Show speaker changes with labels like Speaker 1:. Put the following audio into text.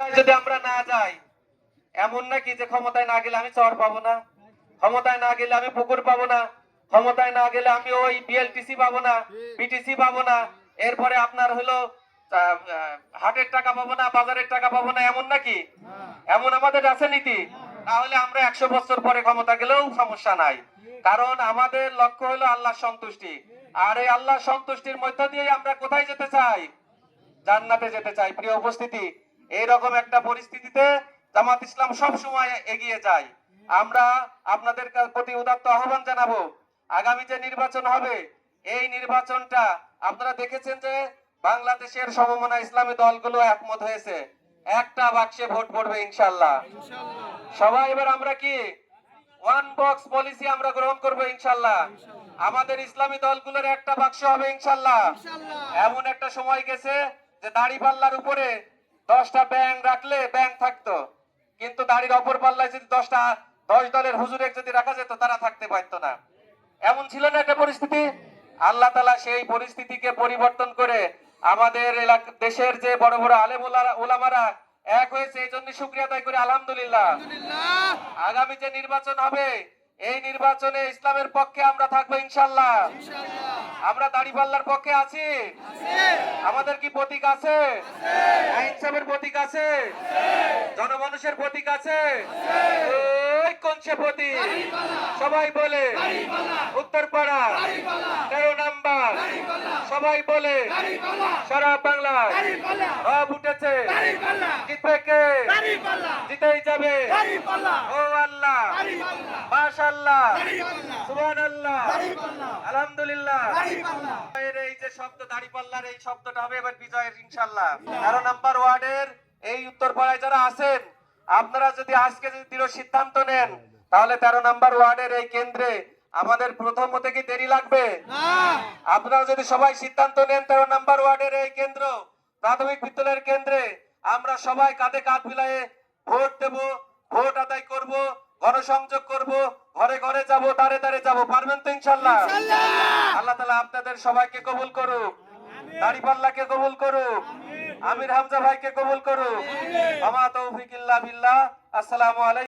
Speaker 1: যদি আমরা না যাই, এমন নাকি যে ক্ষমতায় না গেলে আমি চর পাবো না, ক্ষমতায় না গেলে আমি পুকুর পাবো না, ক্ষমতায় না গেলে আমি ওই বিএলটিসি পাবো না, বিটিসি পাবো না, এরপরে আপনার হলো হাটের টাকা পাবো না, বাজারের টাকা পাবো না, এমন নাকি? এমন আমাদের আছে নীতি? তাহলে আমরা 100 বছর পরে ক্ষমতা গেলেও সমস্যা নাই, কারণ আমাদের লক্ষ্য হলো আল্লাহর সন্তুষ্টি। আর এই আল্লাহর সন্তুষ্টির মধ্য দিয়ে আমরা কোথায় যেতে চাই? জান্নাতে যেতে চাই। প্রিয় উপস্থিতি, এইরকম একটা পরিস্থিতিতে জামাত ইসলাম সব সময় এগিয়ে যায়। আমরা আপনাদের প্রতি উদাত্ত আহ্বান জানাবো, আগামী যে নির্বাচন হবে, এই নির্বাচনটা আপনারা দেখেছেন যে বাংলাদেশের সমমনা ইসলামী দলগুলো একমত হয়েছে, একটা বাক্সে ভোট পড়বে ইনশাআল্লাহ। সবাই এবার আমরা কি ওয়ান বক্স পলিসি আমরা গ্রহণ করব ইনশাআল্লাহ। আমাদের ইসলামী দলগুলোর একটা বাক্স হবে ইনশাআল্লাহ। এমন একটা সময় গেছে যে দাড়ি পাল্লার উপরে 10টা ব্যাং রাখলে ব্যাং থাকতো, কিন্তু দাড়ির অপর পাল্লায় যদি 10 দলের হুজুরের যদি রাখা যেত তারা থাকতে পারতো না। এমন ছিল না একটা পরিস্থিতি? আল্লাহ তাআলা সেই পরিস্থিতিকে পরিবর্তন করে আমাদের দেশের যে বড় বড় আলেম ওলামারা এক হয়েছে, এই জন্য শুকরিয়া আদায় করি আলহামদুলিল্লাহ। আগামী যে নির্বাচন হবে, এই নির্বাচনে ইসলামের পক্ষে আমরা থাকবো ইনশাআল্লাহ। আমরা দাড়িপাল্লার পক্ষে আছি, আমাদের কি প্রতীক আছে? ইনসাফের প্রতীক আছে, জনমানুষের প্রতীক আছে। ওই কোন সে প্রতীক? সবাই বলে উত্তরপাড়া 13 নাম্বার, সবাই বলে সারা বাংলায় রব উঠেছে, জিতবে কে? জিতেই যাবে। ও আল্লাহ, মাশাআল্লাহ, সুবহানাল্লাহ, আলহামদুলিল্লাহ। এই যে শব্দ দাড়িপাল্লার, এই শব্দটা হবে এবার বিজয়ের ইনশাআল্লাহ। 13 নাম্বার ওয়ার্ডের এই উত্তরপাড়ায় যারা আছেন, আপনারা যদি আজকে যদি দৃঢ় সিদ্ধান্ত নেন, তাহলে 13 নাম্বার ওয়ার্ডের এই কেন্দ্রে আমাদের প্রথম হতে কি দেরি লাগবে? আপনারা যদি সবাই সিদ্ধান্ত নেন 13 নাম্বার ওয়ার্ডের এই কেন্দ্র প্রাথমিক বিদ্যালয়ের কেন্দ্রে আমরা সবাই কাঁধে কাঁধ মিলিয়ে ভোট দেব, ভোট আদায় করব, গণসংযোগ করব, ঘরে ঘরে যাব, দাঁড়ে দাঁড়ে যাব। পারবেন তো ইনশাআল্লাহ? আল্লাহ তাআলা আপনাদের সবাইকে কবুল করুক, দাড়িপাল্লাকে কবুল করুক, আমির হামজা ভাইকে কবুল করুক। আমা তৌফিক ইল্লা বিল্লাহ। আসসালামু আলাইকুম।